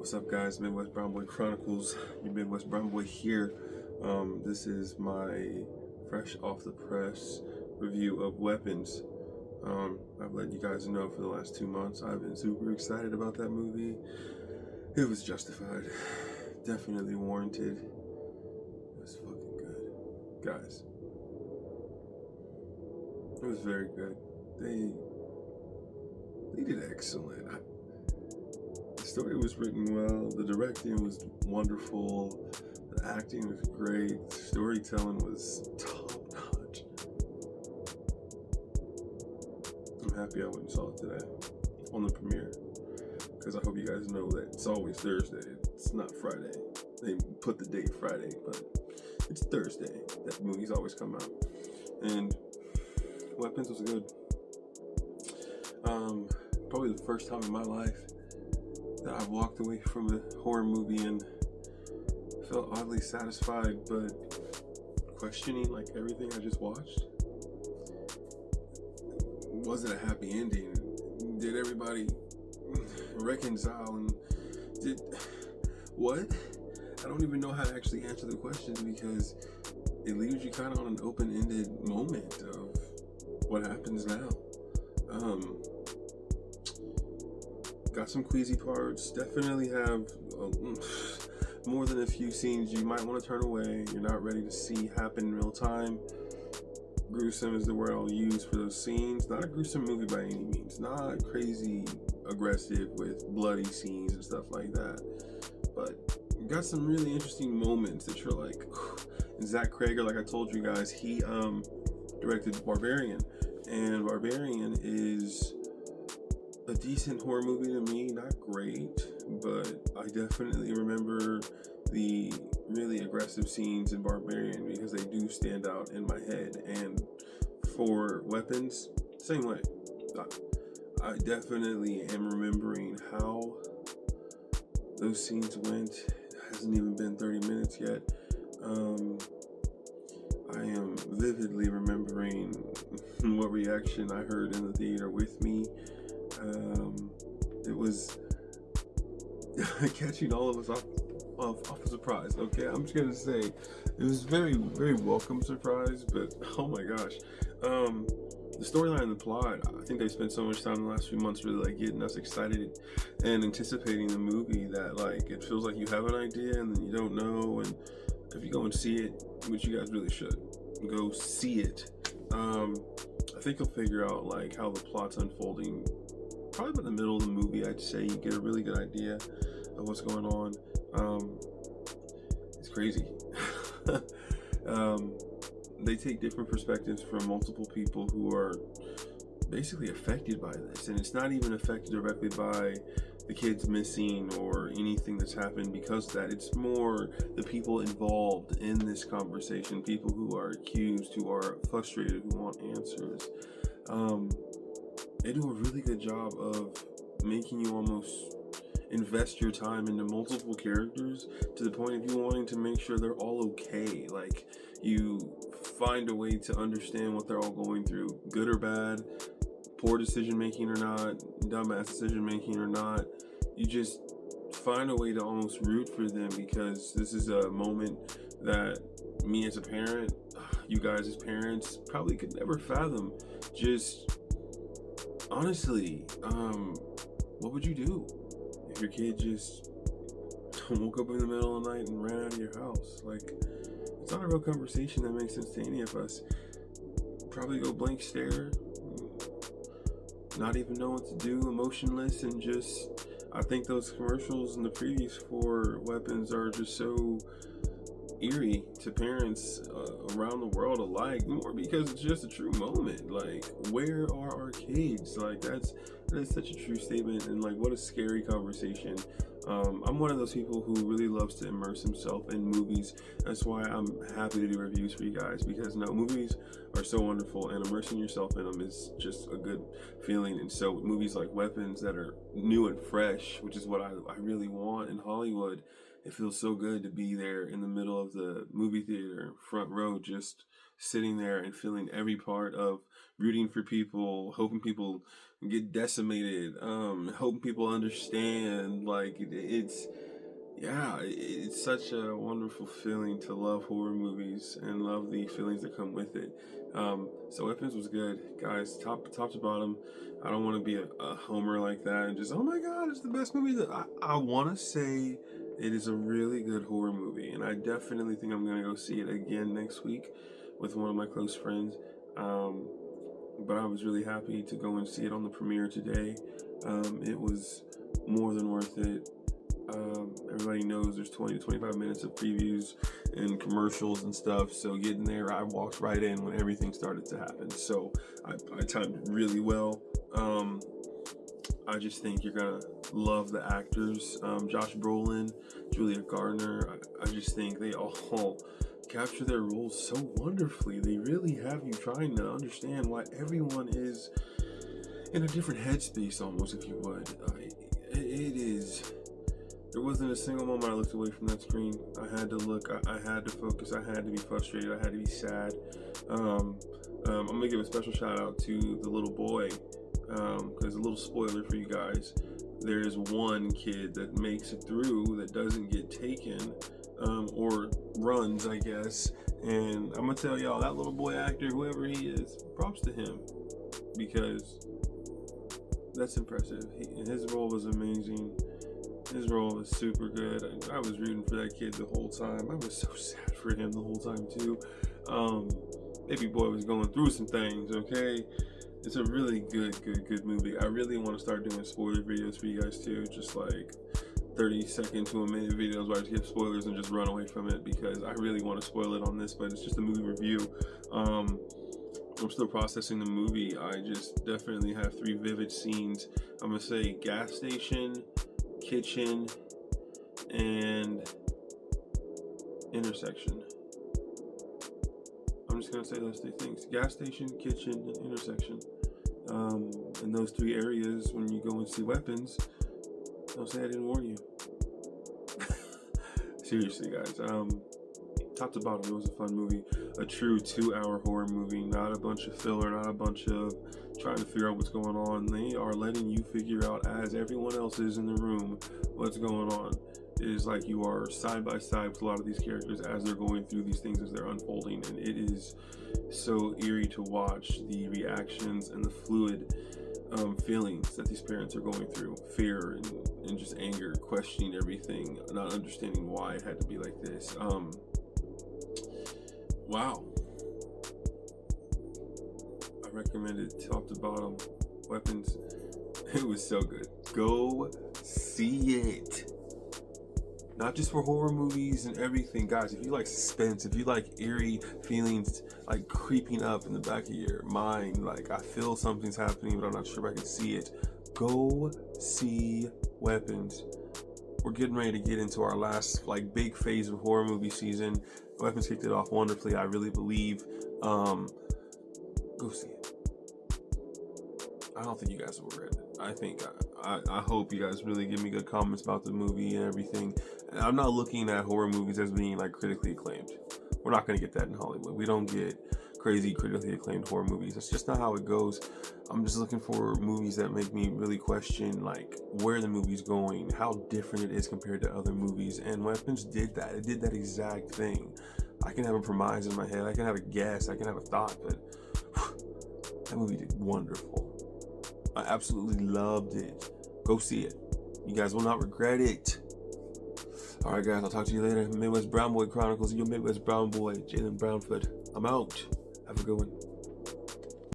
What's up, guys? Midwest Brown Boy Chronicles. Your Midwest Brown Boy here. This is my fresh off the press review of Weapons. I've let you guys know for the last 2 months I've been super excited about that movie. It was justified, definitely warranted. It was fucking good, guys. It was very good. They did excellent. The story was written well, the directing was wonderful, the acting was great, the storytelling was top notch. I'm happy I went and saw it today on the premiere, because I hope you guys know that it's always Thursday, it's not Friday. They put the date Friday, but it's Thursday that movies always come out. And Weapons was good. Probably the first time in my life that I've walked away from a horror movie and felt oddly satisfied, but questioning like everything I just watched. Was it a happy ending? Did everybody reconcile? And did what? I don't even know how to actually answer the questions, because it leaves you kind of on an open-ended moment of what happens now. Got some queasy parts. Definitely have more than a few scenes you might want to turn away. You're not ready to see happen in real time. Gruesome is the word I'll use for those scenes. Not a gruesome movie by any means. Not crazy aggressive with bloody scenes and stuff like that. But got some really interesting moments that you're like, and Zach Cregger, like I told you guys, he directed Barbarian, and Barbarian is a decent horror movie to me. Not great, but I definitely remember the really aggressive scenes in Barbarian because they do stand out in my head. And for Weapons, same way. I definitely am remembering how those scenes went. It hasn't even been 30 minutes yet. I am vividly remembering what reaction I heard in the theater with me. It was catching all of us off a surprise. Okay, I'm just gonna say it was very, very welcome surprise. But oh my gosh, the storyline and the plot. I think they spent so much time in the last few months really like getting us excited and anticipating the movie that like it feels like you have an idea and then you don't know. And if you go and see it, which you guys really should, go see it. I think you'll figure out like how the plot's unfolding. Probably by the middle of the movie, I'd say you get a really good idea of what's going on. It's crazy. They take different perspectives from multiple people who are basically affected by this, and it's not even affected directly by the kids missing or anything that's happened because of that. It's more the people involved in this conversation, people who are accused, who are frustrated, who want answers. They do a really good job of making you almost invest your time into multiple characters to the point of you wanting to make sure they're all okay. Like, you find a way to understand what they're all going through, good or bad, poor decision making or not, dumbass decision making or not. You just find a way to almost root for them, because this is a moment that me as a parent, you guys as parents, probably could never fathom. Just honestly, what would you do if your kid just woke up in the middle of the night and ran out of your house? Like, it's not a real conversation that makes sense to any of us. Probably go blank stare, not even know what to do, emotionless, and just, I think those commercials and the previews for Weapons are just so eerie to parents around the world alike, more because it's just a true moment. Like, where are our kids? Like, that is such a true statement, and like, what a scary conversation. I'm one of those people who really loves to immerse himself in movies. That's why I'm happy to do reviews for you guys, because no, movies are so wonderful, and immersing yourself in them is just a good feeling. And so with movies like Weapons that are new and fresh, which is what I really want in Hollywood, it feels so good to be there in the middle of the movie theater, front row, just sitting there and feeling every part of rooting for people, hoping people get decimated. Hoping people understand. Like it's yeah, it's such a wonderful feeling to love horror movies and love the feelings that come with it. So Weapons was good, guys. Top to bottom. I don't want to be a homer like that and just, oh my god, it's the best movie. That I want to say it is a really good horror movie, and I definitely think I'm gonna go see it again next week with one of my close friends. Um, but I was really happy to go and see it on the premiere today. It was more than worth it. Everybody knows there's 20 to 25 minutes of previews and commercials and stuff. So getting there, I walked right in when everything started to happen. So I timed it really well. I just think you're gonna love the actors. Josh Brolin, Julia Gardner. I just think they all capture their roles so wonderfully. They really have you trying to understand why everyone is in a different headspace, almost, if you would. It is. There wasn't a single moment I looked away from that screen. I had to look. I had to focus. I had to be frustrated. I had to be sad. I'm gonna give a special shout out to the little boy, because a little spoiler for you guys. There's one kid that makes it through that doesn't get taken, or runs, I guess. And I'm gonna tell y'all, that little boy actor, whoever he is, props to him, because that's impressive. His role was amazing. His role was super good. I was rooting for that kid the whole time. I was so sad for him the whole time too. Baby boy was going through some things, okay? It's a really good movie. I really want to start doing spoiler videos for you guys too. Just like 30-second to a minute videos where I just give spoilers and just run away from it, because I really want to spoil it on this, but it's just a movie review. I'm still processing the movie. I just definitely have 3 vivid scenes. I'm gonna say gas station, kitchen, and intersection. I'm just gonna say those 3 things: gas station, kitchen, and intersection. In those 3 areas, when you go and see Weapons, don't say I didn't warn you. Seriously, guys. Top to bottom, it was a fun movie. A true 2-hour horror movie, not a bunch of filler, not a bunch of trying to figure out what's going on. They are letting you figure out, as everyone else is in the room, what's going on. It is like you are side by side with a lot of these characters as they're going through these things, as they're unfolding, and it is so eerie to watch the reactions and the fluid feelings that these parents are going through. Fear and just anger, questioning everything, not understanding why it had to be like this. Wow. I recommend it top to bottom. Weapons. It was so good. Go see it. Not just for horror movies and everything, guys. If you like suspense, if you like eerie feelings like creeping up in the back of your mind, like I feel something's happening but I'm not sure if I can see it, go see Weapons. We're getting ready to get into our last like big phase of horror movie season. Weapons kicked it off wonderfully, I really believe. Go see it. I don't think you guys will regret it. I hope you guys really give me good comments about the movie and everything. And I'm not looking at horror movies as being like critically acclaimed. We're not going to get that in Hollywood. We don't get crazy critically acclaimed horror movies. That's just not how it goes. I'm just looking for movies that make me really question like where the movie's going, how different it is compared to other movies. And Weapons did that. It did that exact thing. I can have a premise in my head. I can have a guess. I can have a thought, but that movie did wonderful. I absolutely loved it. Go see it. You guys will not regret it. All right, guys. I'll talk to you later. Midwest Brown Boy Chronicles. Your Midwest Brown Boy, Jalen Brownfoot. I'm out. Have a good one.